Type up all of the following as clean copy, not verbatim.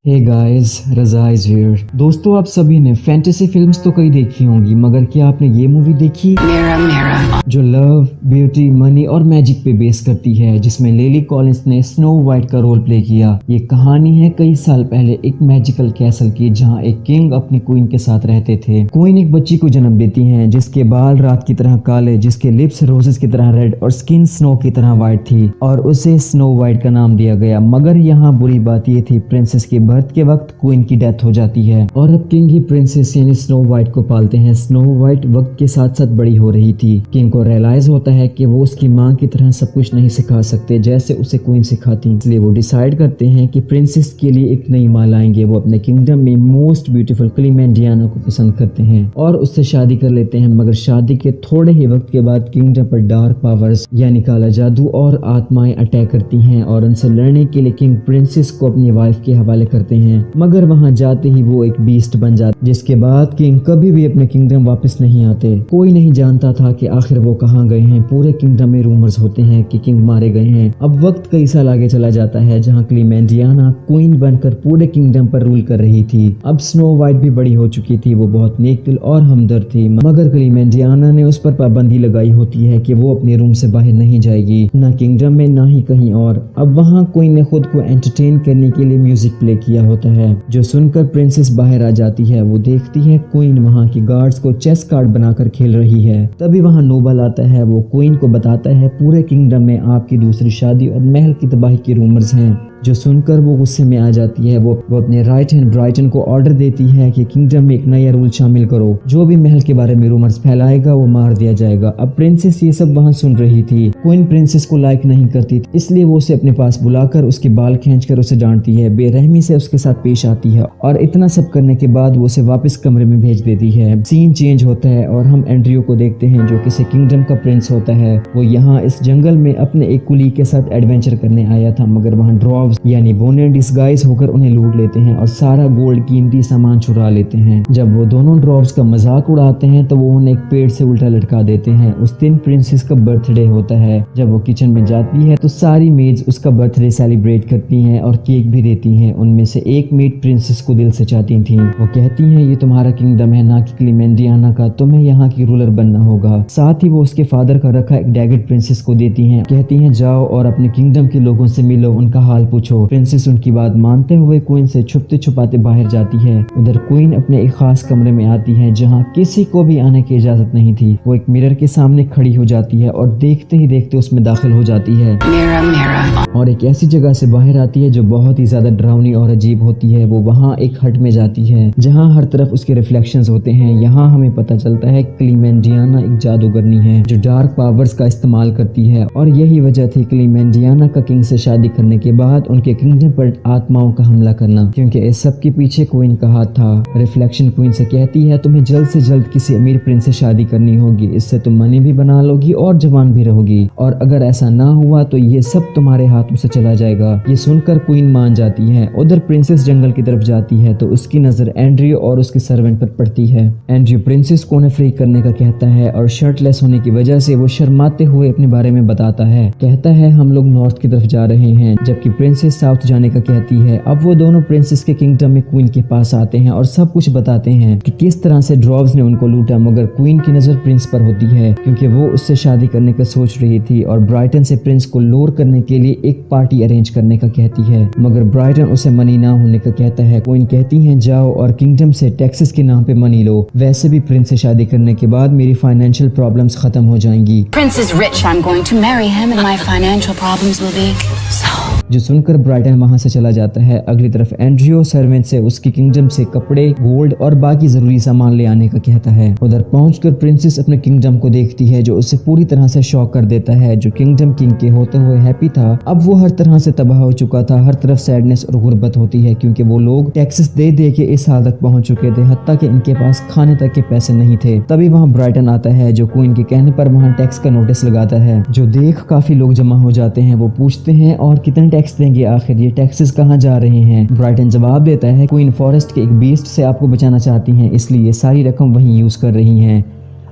Hey guys, Raza is here. दोस्तों, आप सभी ने फैंटेसी फिल्म्स तो कई देखी होंगी, मगर क्या आपने ये मूवी देखी जो लव, ब्यूटी, मनी और मैजिक पे बेस करती है, जिसमें लिली कॉलिंस ने स्नो वाइट का रोल प्ले किया। ये कहानी है कई साल पहले एक मैजिकल कैसल की, जहाँ एक किंग अपनी क्वीन के साथ रहते थे। क्वीन एक बच्ची को जन्म देती है जिसके बाल रात की तरह काले, जिसके लिप्स रोजेस की तरह रेड और स्किन स्नो की तरह व्हाइट थी, और उसे स्नो वाइट का नाम दिया गया। मगर यहाँ बुरी बात ये थी, प्रिंसेस के बर्थ के वक्त क्वीन की डेथ हो जाती है और अब किंग ही प्रिंसेस यानी स्नो वाइट को पालते हैं। स्नो वाइट वक्त के साथ साथ बड़ी हो रही थी। किंग को रियलाइज होता है कि वो उसकी माँ की तरह सब कुछ नहीं सिखा सकते जैसे उसे क्वीन सिखाती, इसलिए वो डिसाइड करते हैं कि प्रिंसेस के लिए एक नई माँ लाएंगे। वो अपने किंगडम में मोस्ट ब्यूटीफुल क्लीमेंडियाना को पसंद करते हैं और उससे शादी कर लेते हैं। मगर शादी के थोड़े ही वक्त के बाद किंगडम पर डार्क पावर्स यानी काला जादू और आत्माएं अटैक करती हैं और उनसे लड़ने के लिए किंग प्रिंसेस को अपनी वाइफ के हवाले करते हैं। मगर वहां जाते ही वो एक बीस्ट बन जाती, जिसके बाद किंग कभी भी अपने किंगडम वापस नहीं आते। कोई नहीं जानता था कि आखिर वो कहां गए हैं। पूरे किंगडम में रूमर्स होते हैं कि किंग मारे गए हैं। अब वक्त कई साल आगे चला जाता है, जहां क्लीमेंडियाना क्वीन बनकर पूरे किंगडम पर रूल कर रही थी। अब स्नो वाइट भी बड़ी हो चुकी थी। वो बहुत नेक दिल और हमदर्द थी, मगर क्लीमेंडियाना ने उस पर पाबंदी लगाई होती है कि वो अपने रूम से बाहर नहीं जाएगी, ना किंगडम में ना ही कहीं और। अब वहां क्वीन ने खुद को एंटरटेन करने के लिए म्यूजिक प्ले किया होता है, जो सुनकर प्रिंसेस बाहर आ जाती है। वो देखती है क्वीन वहां की गार्ड्स को चेस कार्ड बनाकर खेल रही है। तभी वहां नोबल आता है। वो क्वीन को बताता है पूरे किंगडम में आपकी दूसरी शादी और महल की तबाही की रूमर्स हैं, जो सुनकर वो गुस्से में आ जाती है। वो अपने राइट हैंड ब्राइटन को ऑर्डर देती है कि किंगडम में एक नया रूल शामिल करो, जो भी महल के बारे में रूमर्स फैलाएगा वो मार दिया जाएगा। अब प्रिंसेस ये सब वहां सुन रही थी। क्वीन प्रिंसेस को लाइक नहीं करती, इसलिए वो उसे अपने पास बुलाकर उसके बाल खींचकर उसे डांटती है, बेरहमी से उसके साथ पेश आती है और इतना सब करने के बाद वो उसे वापस कमरे में भेज देती है। सीन चेंज होता है और हम एंड्रयू को देखते हैं, जो किसी किंगडम का प्रिंस होता है। वो यहाँ इस जंगल में अपने एक कुली के साथ एडवेंचर करने आया था, मगर वहाँ ड्रॉव्स यानी बोने डिस्गाइज होकर उन्हें लूट लेते हैं और सारा गोल्ड कीमती सामान चुरा लेते हैं। जब वो दोनों ड्रॉव्स का मजाक उड़ाते हैं तो वो उन्हें एक पेड़ से उल्टा लटका देते हैं। उस दिन प्रिंसेस का बर्थडे होता है। जब वो किचन में जाती है तो सारी मेड्स उसका बर्थडे सेलिब्रेट करती हैं और केक भी देती हैं। उनमें से एक मेड प्रिंसेस को दिल से चाहती थी। वो कहती हैं ये तुम्हारा किंगडम है, ना कि क्लीमेंडियाना का, तुम्हें यहाँ की रूलर बनना होगा। साथ ही वो उसके फादर का रखा एक डैगेट प्रिंसेस को देती हैं। कहती हैं जाओ और अपने किंगडम के लोगों से मिलो, उनका हाल पूछो। प्रिंसेस उनकी बात मानते हुए क्वीन से छुपते छुपाते बाहर जाती है। उधर क्वीन अपने एक खास कमरे में आती है, जहाँ किसी को भी आने की इजाजत नहीं थी। वो एक मिरर के सामने खड़ी हो जाती है और देखते ही देखते उसमें दाखिल हो जाती है। और एक ऐसी जगह से बाहर आती है जो बहुत ही ज्यादा डरावनी और अजीब होती है। वो वहाँ एक हट में जाती है, जहाँ हर तरफ उसके रिफ्लेक्शंस होते हैं। यहाँ हमें पता चलता है क्लीमेंडियाना एक जादूगरनी है जो डार्क पावर्स का इस्तेमाल करती है, और यही वजह थी क्लीमेंडियाना का किंग से शादी करने के बाद उनके किंगडम पर आत्माओं का हमला करना, क्योंकि इस सब के पीछे क्वीन का हाथ था। रिफ्लेक्शन क्वीन से कहती है तुम्हें जल्द से जल्द किसी अमीर प्रिंस से शादी करनी होगी, इससे तुम मनी भी बना लोगी और जवान भी रहोगी, और अगर ऐसा ना हुआ तो ये सब तुम्हारे हाथों से चला जाएगा। ये सुनकर क्वीन मान जाती है। उधर प्रिंसेस जंगल की तरफ जाती है तो उसकी नजर एंड्रयू और उसके सर्वेंट पर पड़ती है। एंड्रयू प्रिंसेस को उन्हें फ्री करने का कहता है और शर्टलेस होने की वजह से वो शर्माते हुए अपने बारे में बताता है। कहता है हम लोग नॉर्थ की तरफ जा रहे हैं, जबकि प्रिंसेस साउथ जाने का कहती है। अब वो दोनों प्रिंसेस के किंगडम में क्वीन के पास आते हैं और सब कुछ बताते हैं कि किस तरह से ड्रॉव्स ने उनको लूटा, मगर क्वीन की नजर प्रिंस पर होती है क्योंकि वो उससे शादी करने का सोच रही थी और ब्राइटन से प्रिंस को लोर करने के लिए एक पार्टी अरेंज करने का कहती है, मगर ब्राइटन उसे मनी ना होने का कहता है। क्वीन कहती है जाओ और किंगडम से टैक्सेस के नाम पे मनी लो, वैसे भी प्रिंस से शादी करने के बाद मेरी फाइनेंशियल प्रॉब्लम्स खत्म हो जाएंगी। Prince is rich, I'm going to marry him and my financial problems will be solved. जो सुनकर ब्राइटन वहां से चला जाता है। अगली तरफ एंड्रयू सर्वेंट से उसकी किंगडम से कपड़े, गोल्ड और बाकी जरूरी सामान ले आने का कहता है। उधर पहुंचकर प्रिंसेस अपने किंगडम को देखती है, जो उसे पूरी तरह से शॉक कर देता है। जो किंगडम किंग के होते हुए हैप्पी था, अब वो हर तरह से तबाह हो चुका था। हर तरफ सैडनेस और गुर्बत होती है, क्योंकि वो लोग टैक्सेस दे दे के इस हाल तक पहुंच चुके थे, हत्ता कि इनके पास खाने तक के पैसे नहीं थे। तभी वहाँ ब्राइटन आता है, जो क्वीन के कहने पर वहाँ टैक्स का नोटिस लगाता है, जो देख काफी लोग जमा हो जाते हैं। वो पूछते हैं और कितने टैक्स देंगे, आखिर ये टैक्सेस कहाँ जा रहे हैं। ब्राइटन जवाब देता है क्वीन फॉरेस्ट के एक बीस्ट से आपको बचाना चाहती हैं, इसलिए ये सारी रकम वहीं यूज कर रही हैं।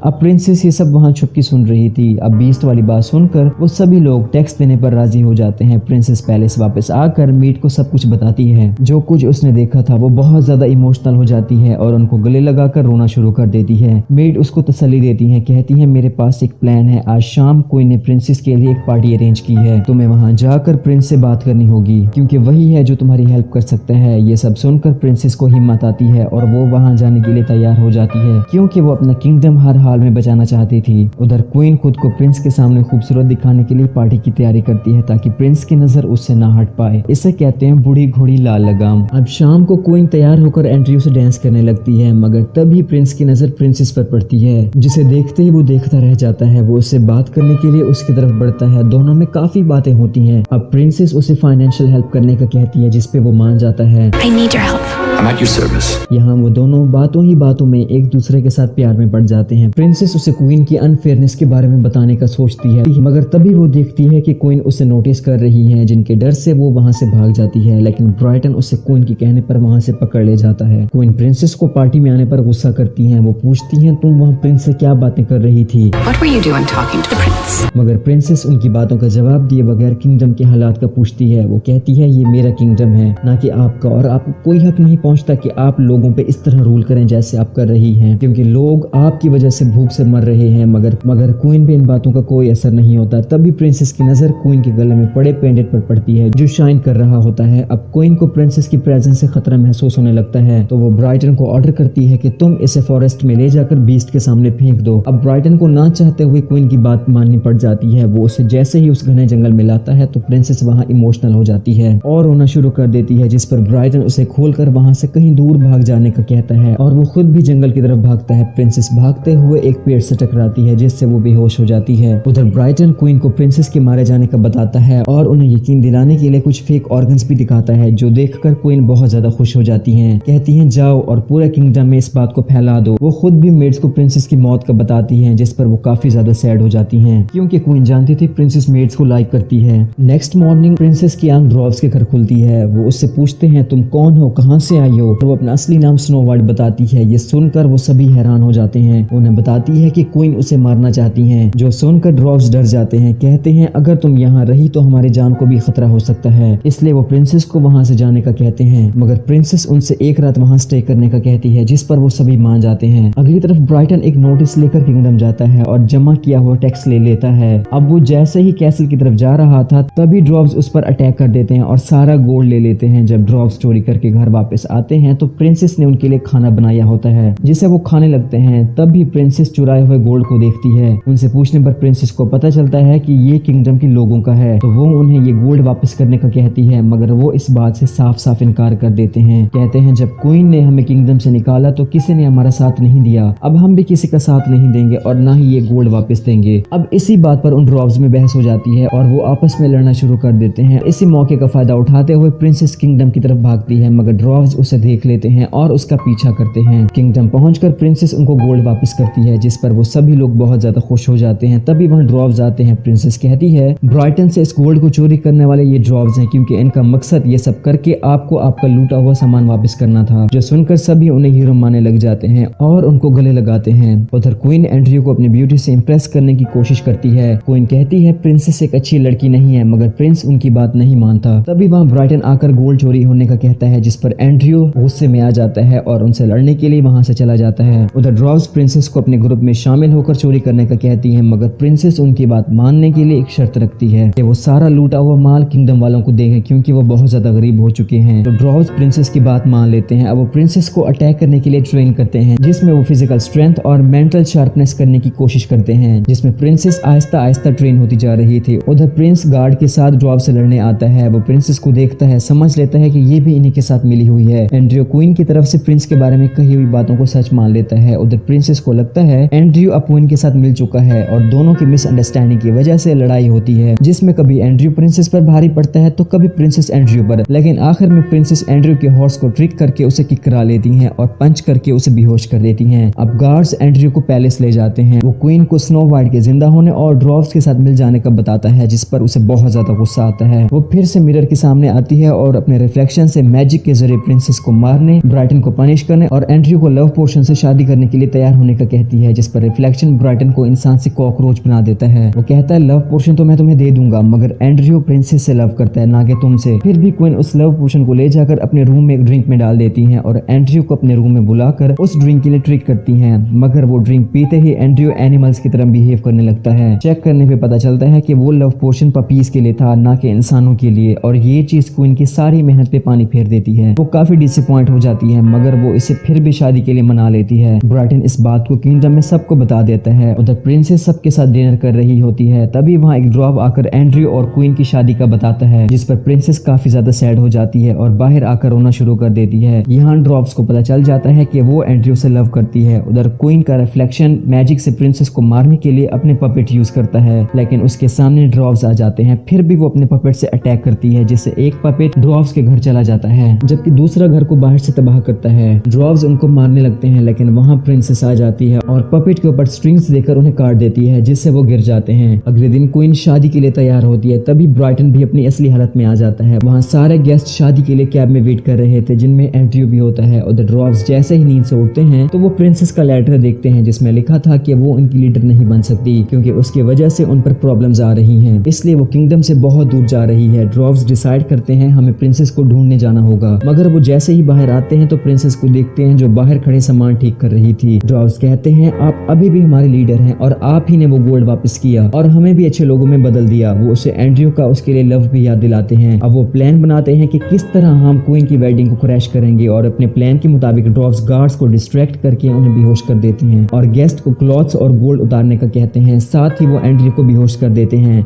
अब प्रिंसेस ये सब वहाँ छुप के सुन रही थी। अब बीस्ट वाली बात सुनकर वो सभी लोग टैक्स देने पर राजी हो जाते हैं। प्रिंसेस पैलेस वापस आकर मीट को सब कुछ बताती है। जो कुछ उसने देखा था वो बहुत ज्यादा इमोशनल हो जाती है और उनको गले लगाकर रोना शुरू कर देती है। मीट उसको तसल्ली देती है, कहती है मेरे पास एक प्लान है। आज शाम क्वीन ने प्रिंसेस के लिए एक पार्टी अरेंज की है, तुम्हें वहाँ जाकर प्रिंस से बात करनी होगी क्योंकि वही है जो तुम्हारी हेल्प कर सकता है। ये सब सुनकर प्रिंसेस को हिम्मत आती है और वो वहाँ जाने के लिए तैयार हो जाती है क्योंकि वो अपना किंगडम हर हाल में बचाना चाहती थी। उधर क्वीन खुद को प्रिंस के सामने खूबसूरत दिखाने के लिए पार्टी की तैयारी करती है ताकि प्रिंस की नजर उससे ना हट पाए। इसे कहते हैं बूढ़ी घोड़ी लाल लगाम। अब शाम को क्वीन तैयार होकर एंड्रयू से डांस करने लगती है मगर तभी प्रिंस की नजर प्रिंसेस पर पड़ती है, जिसे देखते ही वो देखता रह जाता है। वो उससे बात करने के लिए उसकी तरफ बढ़ता है। दोनों में काफी बातें होती हैं। अब प्रिंसेस उसे फाइनेंशियल हेल्प करने का कहती है जिसपे वो मान जाता है। I need your help. I'm at your service. यहाँ वो दोनों बातों ही बातों में एक दूसरे के साथ प्यार में पड़ जाते हैं। प्रिंसेस उसे क्वीन की अनफेयरनेस के बारे में बताने का सोचती है मगर तभी वो देखती है कि क्वीन उसे नोटिस कर रही है, जिनके डर से वो वहाँ से भाग जाती है। लेकिन ब्राइटन उसे क्वीन के कहने पर वहाँ से पकड़ ले जाता है। क्वीन प्रिंसेस को पार्टी में आने पर गुस्सा करती है। वो पूछती है तुम वहाँ प्रिंस से क्या बातें कर रही थी, What were you doing talking to the prince? मगर प्रिंसेस उनकी बातों का जवाब दिए बगैर किंगडम के हालात का पूछती है। वो कहती है ये मेरा किंगडम है ना कि आपका, और आपको कोई हक नहीं पहुंचता कि आप लोगों पे इस तरह रूल करें जैसे आप कर रही हैं, क्योंकि लोग आपकी वजह से भूख से मर रहे हैं। मगर क्वीन पे इन बातों का कोई असर नहीं होता। तभी प्रिंसेस की नजर क्वीन के गले में पड़े पेंडेंट पर पड़ती है जो शाइन कर रहा होता है। अब क्वीन को प्रिंसेस की प्रेजेंस से खतरा महसूस होने लगता है तो वो ब्राइटन को ऑर्डर करती है कि तुम इसे फॉरेस्ट में ले जाकर बीस्ट के सामने फेंक दो। अब ब्राइटन को ना चाहते हुए क्वीन की बात माननी पड़ जाती है। वो उसे जैसे ही उस घने जंगल में लाता है तो प्रिंसेस वहाँ इमोशनल हो जाती है और रोना शुरू कर देती है, जिस पर ब्राइटन उसे खोलकर वहाँ से कहीं दूर भाग जाने का कहता है और वो खुद भी जंगल की तरफ भागता है। प्रिंसेस भागते हुए एक पेड़ से टकराती है जिससे वो बेहोश हो जाती है। उधर ब्राइटन क्वीन को प्रिंसेस के मारे जाने का बताता है और उन्हें यकीन दिलाने के लिए कुछ फेक ऑर्गन्स भी दिखाता है जो देखकर क्वीन बहुत ज्यादा खुश हो जाती है। कहती है जाओ और पूरे किंगडम में इस बात को फैला दो। वो खुद भी मेड्स को प्रिंसेस की मौत का बताती है जिस पर वो काफी ज्यादा सैड हो जाती हैं क्योंकि क्वीन जानती थी प्रिंसेस मेड्स को लाइक करती है। नेक्स्ट मॉर्निंग प्रिंसेस की आंख ड्रॉव्स के घर खुलती है। वो उससे पूछते हैं तुम कौन हो, कहाँ से आई हो। तो वो अपना असली नाम स्नो वाइट बताती है। ये सुनकर वो सभी हैरान हो जाते हैं। उन्हें बताती है कि क्वीन उसे मारना चाहती हैं, जो सुनकर ड्रॉव्स डर जाते हैं। कहते हैं अगर तुम यहाँ रही तो हमारी जान को भी खतरा हो सकता है, इसलिए वो प्रिंसेस को वहाँ से जाने का कहते हैं। मगर प्रिंसेस उनसे एक रात वहाँ स्टे करने का कहती है जिस पर वो सभी मान जाते हैं। अगली तरफ ब्राइटन एक नोटिस लेकर किंगडम जाता है और जमा किया हुआ टैक्स ले लेता है। अब वो जैसे ही कैसल की तरफ जा रहा था तभी ड्रॉव्स उस पर अटैक कर देते हैं और सारा गोल्ड ले लेते हैं। जब ड्रॉव्स चोरी करके घर वापस आते हैं तो प्रिंसेस ने उनके लिए खाना बनाया होता है जिसे वो खाने लगते हैं। तब भी प्रिंसेस चुराए हुए गोल्ड को देखती है। उनसे पूछने पर प्रिंसेस को पता चलता है कि ये किंगडम के लोगों का है, तो वो उन्हें ये गोल्ड वापस करने का कहती है, मगर वो इस बात से साफ साफ इनकार कर देते हैं। कहते हैं जब क्वीन ने हमें किंगडम से निकाला तो किसी ने हमारा साथ नहीं दिया, अब हम भी किसी का साथ नहीं देंगे और ना ही ये गोल्ड वापस देंगे। अब इसी बात पर उन ड्रॉव्स में बहस हो जाती है और वो आपस में लड़ना शुरू कर देते हैं। इसी मौके का फायदा उठाते हुए प्रिंसेस किंगडम की तरफ भागती है, मगर ड्रॉव्स उसे देख लेते हैं और उसका पीछा करते हैं। किंगडम पहुंचकर प्रिंसेस उनको गोल्ड वापस करती है जिस पर वो सभी लोग बहुत ज्यादा खुश हो जाते हैं। तभी वहाँ ड्रॉव्स आते हैं। प्रिंसेस कहती है ब्राइटन से इस गोल्ड को चोरी करने वाले ये ड्रॉव्स हैं क्योंकि इनका मकसद ये सब करके आपको आपका लूटा हुआ सामान वापस करना था। जो सुनकर सभी उन्हें हीरो मानने लग जाते हैं और उनको गले लगाते हैं। उधर क्वीन एंड्रयू को अपनी ब्यूटी से इम्प्रेस करने की कोशिश करती है। क्वीन कहती है प्रिंसेस एक अच्छी लड़की नहीं है, मगर प्रिंस उनकी बात नहीं मानता। तभी वहाँ ब्राइटन आकर गोल्ड चोरी होने का कहता है जिस पर एंड्रयू गुस्से में आ जाता है और उनसे लड़ने के लिए वहाँ से चला जाता है। उधर ड्रॉव्स प्रिंसेस को अपने ग्रुप में शामिल होकर चोरी करने का कहती है, मगर प्रिंसेस उनकी बात मानने के लिए एक शर्त रखती है कि वो सारा लूटा हुआ माल किंगडम वालों को देंगे क्योंकि वो बहुत ज्यादा गरीब हो चुके हैं। तो ड्रॉव्स प्रिंसेस की बात मान लेते हैं। अब वो प्रिंसेस को अटैक करने के लिए ट्रेन करते हैं जिसमें वो फिजिकल स्ट्रेंथ और मेंटल शार्पनेस करने की कोशिश करते हैं, जिसमें प्रिंसेस आहिस्ता आहिस्ता ट्रेन होती जा रही थी। उधर प्रिंस गार्ड के साथ ड्रॉव से लड़ने आता है। वो प्रिंसेस को देखता है, समझ लेता है कि ये भी इन्हीं के साथ मिली हुई है। एंड्रयू क्वीन की तरफ से प्रिंस के बारे में कही हुई बातों को सच मान लेता है। उधर प्रिंसेस को लगता है एंड्रयू अब क्वीन के साथ मिल चुका है और दोनों की मिसअंडरस्टैंडिंग की वजह से लड़ाई होती है, जिसमें कभी एंड्रयू प्रिंसेस पर भारी पड़ता है तो कभी प्रिंसेस एंड्रयू पर। लेकिन आखिर में प्रिंसेस एंड्रयू के हॉर्स को ट्रिक करके उसे किक करा लेती हैं और पंच करके उसे बेहोश कर देती हैं। अब गार्ड्स एंड्रयू को पैलेस ले जाते हैं। वो क्वीन को स्नो वाइट के जिंदा होने और ड्रॉव्स के साथ मिल जाने का बताता है, जिस पर उसे बहुत ज्यादा गुस्सा आता है। वो फिर से मिरर के सामने आती है और अपने रिफ्लेक्शन से मैजिक के जरिए प्रिंसेस को मारने, ब्राइटन को पनिश करने और एंड्रयू को लव पोर्शन से शादी करने के लिए तैयार होने का कहती कहती है, जिस पर रिफ्लेक्शन ब्राइटन को इंसान से कॉकरोच बना देता है। वो कहता है लव पोशन तो मैं तुम्हें दे दूंगा, मगर एंड्रयू प्रिंसेस से लव करता है, ना कि तुमसे। फिर भी क्वीन उस लव पोशन को ले जाकर अपने रूम में एक ड्रिंक में डाल देती है और एंड्रयू को अपने रूम में बुलाकर उस ड्रिंक के लिए ट्रिक करती है, मगर वो ड्रिंक पीते ही एंड्रयू एनिमल्स की तरह बिहेव करने लगता है। चेक करने पे पता चलता है कि वो लव पोशन पपीज के लिए था, ना कि इंसानों के लिए, और ये चीज क्वीन की सारी मेहनत पे पानी फेर देती है। वो काफी डिसअपॉइंट हो जाती है, मगर वो इसे फिर भी शादी के लिए मना लेती है। ब्राइटन इस बात को किंगडम में सबको बता देता है। उधर प्रिंसेस सबके साथ डिनर कर रही होती है, तभी वहाँ एक ड्रॉप आकर एंड्रयू और क्वीन की शादी का बताता है, जिस पर प्रिंसेस काफी ज्यादा सैड हो जाती है और बाहर आकर रोना शुरू कर देती है। यहाँ ड्रॉप्स को पता चल जाता है कि वो एंड्रयू से लव करती है। उधर क्वीन का रिफ्लेक्शन मैजिक से प्रिंसेस को मारने के लिए अपने पपेट यूज करता है, लेकिन उसके सामने ड्रॉप्स आ जाते हैं। फिर भी वो अपने पपेट से अटैक करती है, जिससे एक पपेट ड्रॉप्स के घर चला जाता है, जबकि दूसरा घर को बाहर से तबाह करता है। ड्रॉप्स उनको मारने लगते हैं, लेकिन वहाँ प्रिंसेस आ जाती है और पपेट के ऊपर स्ट्रिंग्स देकर उन्हें काट देती है, जिससे वो गिर जाते हैं। अगले दिन क्वीन शादी के लिए तैयार होती है, तभी ब्राइटन भी अपनी असली हालत में आ जाता है। वहाँ सारे गेस्ट शादी के लिए कैब में वेट कर रहे थे, जिनमें एंड्रयू भी होता है। उधर ड्रॉप्स जैसे ही नींद से उठते हैं तो वो प्रिंसेस का लेटर देखते हैं, जिसमें लिखा था कि वो उनकी लीडर नहीं बन सकती, क्योंकि उसकी वजह से उन पर प्रॉब्लम्स आ रही हैं, इसलिए वो किंगडम से बहुत दूर जा रही है। ड्रॉप्स डिसाइड करते हैं हमें प्रिंसेस को ढूंढने जाना होगा, मगर वो जैसे ही बाहर आते हैं तो प्रिंसेस को देखते हैं जो बाहर खड़े सामान ठीक कर रही थी। ड्रॉप्स कहते हैं आप अभी भी हमारे लीडर हैं और आप ही ने वो गोल्ड वापस किया और हमें भी अच्छे लोगों में बदल दिया। वो उसे एंड्रयू का उसके लिए लव भी याद दिलाते हैं। अब वो प्लान बनाते हैं कि किस तरह हम क्वीन की वेडिंग को क्रैश करेंगे, और अपने प्लान के मुताबिक ड्रॉप्स गार्ड्स को डिस्ट्रैक्ट करके उन्हें बेहोश कर देते हैं और गेस्ट को क्लॉथ्स और गोल्ड उतारने का कहते हैं। साथ ही वो एंड्रयू को बेहोश कर देते हैं।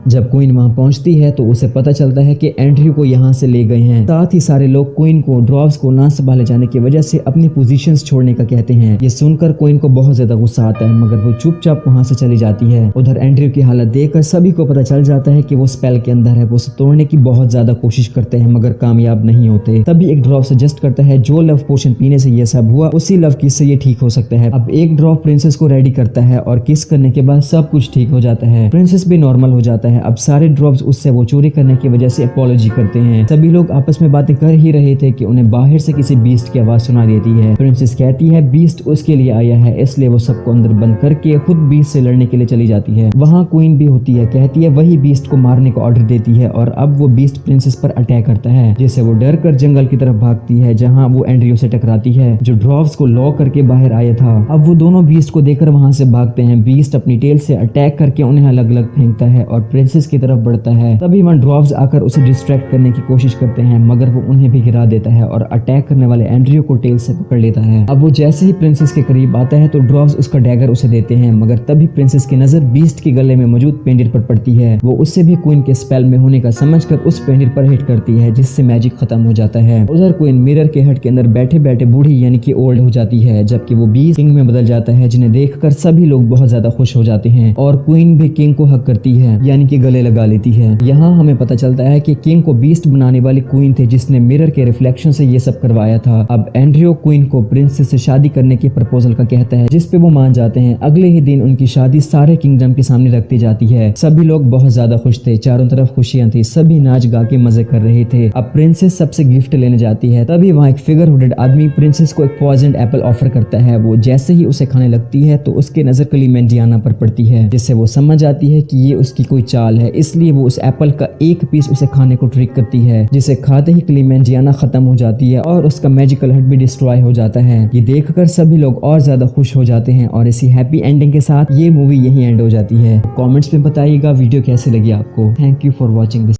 जब क्वीन वहां पहुंचती है तो उसे पता चलता है कि एंड्रयू को यहां से ले गए हैं। साथ ही सारे लोग क्वीन को ड्रॉप्स को ना संभाले जाने की वजह से अपनी पोजीशंस छोड़ने का कहते हैं। ये सुनकर क्वीन को बहुत ज्यादा गुस्सा आता है, मगर वो चुपचाप वहां से चली जाती है। उधर एंड्रयू की हालत देखकर सभी को पता चल जाता है कि वो स्पेल के अंदर है। वो उसे तोड़ने की बहुत ज्यादा कोशिश करते हैं, मगर कामयाब नहीं होते। तभी एक ड्रॉप सजेस्ट करता है जो लव पोशन पीने से ये सब हुआ, उसी लव किस से ये ठीक हो सकता है। अब एक ड्रॉप प्रिंसेस को रेडी करता है और किस करने के बाद सब कुछ ठीक हो जाता है। प्रिंसेस भी नॉर्मल हो जाता है। अब सारे ड्रॉप्स उससे वो चोरी करने की वजह से अपॉलॉजी करते हैं। सभी लोग आपस में बातें कर ही रहे थे कि उन्हें बाहर से किसी बीस्ट की आवाज सुना देती है। प्रिंसेस कहती है बीस्ट उसके लिए आया है, इसलिए वो सबको अंदर बंद करके खुद बीस्ट से लड़ने के लिए चली जाती है। वहाँ क्वीन भी होती है, कहती है वही बीस्ट को मारने का ऑर्डर देती है और अब वो बीस्ट प्रिंसेस पर अटैक करता है, जिससे वो डर कर जंगल की तरफ भागती है, जहाँ वो एंड्रयू से टकराती है जो ड्रॉप्स को लॉक करके बाहर आया था। अब वो दोनों बीस्ट को देखकर वहां से भागते हैं। बीस्ट अपनी टेल से अटैक करके उन्हें अलग अलग फेंकता है और प्रिंसेस की तरफ बढ़ता है। तभी वहाँ ड्रॉप्स आकर उसे डिस्ट्रैक्ट करने की कोशिश करते हैं, मगर वो उन्हें भी गिरा देता है और अटैक करने वाले एंड्रयू को टेल से पकड़ लेता है। अब वो जैसे ही प्रिंसेस के करीब आता है तो ड्रॉप्स उसका डैगर उसे देते हैं, मगर तभी प्रिंसेस की नजर बीस्ट के गले में मौजूद पेंडिल पर पड़ती है। वो उससे भी क्वीन के स्पेल में होने का समझकर उस पेंडिल पर हिट करती है, जिससे मैजिक खत्म हो जाता है। उधर क्वीन मिरर के हट के अंदर बैठे बैठे बूढ़ी यानी कि ओल्ड हो जाती है, जबकि वो बीस्ट किंग में बदल जाता है, जिन्हें देखकर सभी लोग बहुत ज्यादा खुश हो जाते हैं और क्वीन भी किंग को हक करती है, यानी कि गले लगा लेती है। यहाँ हमें पता चलता है कि किंग को बीस्ट बनाने वाली क्वीन थे, जिसने मिरर के रिफ्लेक्शन से ये सब करवाया था। अब एंड्रयू क्वीन को प्रिंसेस से शादी करने के प्रपोजल का कहता है, जिस पे वो मान जाते हैं। अगले ही दिन उनकी शादी सारे किंगडम के सामने रखती जाती है। सभी लोग बहुत ज्यादा खुश थे, चारों तरफ खुशियां थी, सभी नाच गा के मजे कर रहे थे। अब प्रिंसेस सबसे गिफ्ट लेने जाती है, तभी वहाँ एक फिगर हुडेड आदमी प्रिंसेस को एक पॉइजन एप्पल ऑफर करता है। वो जैसे ही उसे खाने लगती है तो उसके नजर क्लीमेंटियाना पर पड़ती है, जिससे वो समझ आती है कि ये उसकी कोई चाल है, इसलिए वो उस एप्पल का एक पीस उसे खाने को ट्रिक करती है, जिसे खाते ही क्लीमेंटियाना खत्म हो जाती है और उसका मैजिकल हट भी डिस्ट्रॉय हो जाता है। ये देखकर सभी लोग और ज्यादा खुश हो जाते हैं और इसी हैप्पी एंडिंग के साथ ये मूवी यही एंड हो जाती है। कमेंट्स में बताइएगा वीडियो कैसे लगी आपको। Thank you for watching this.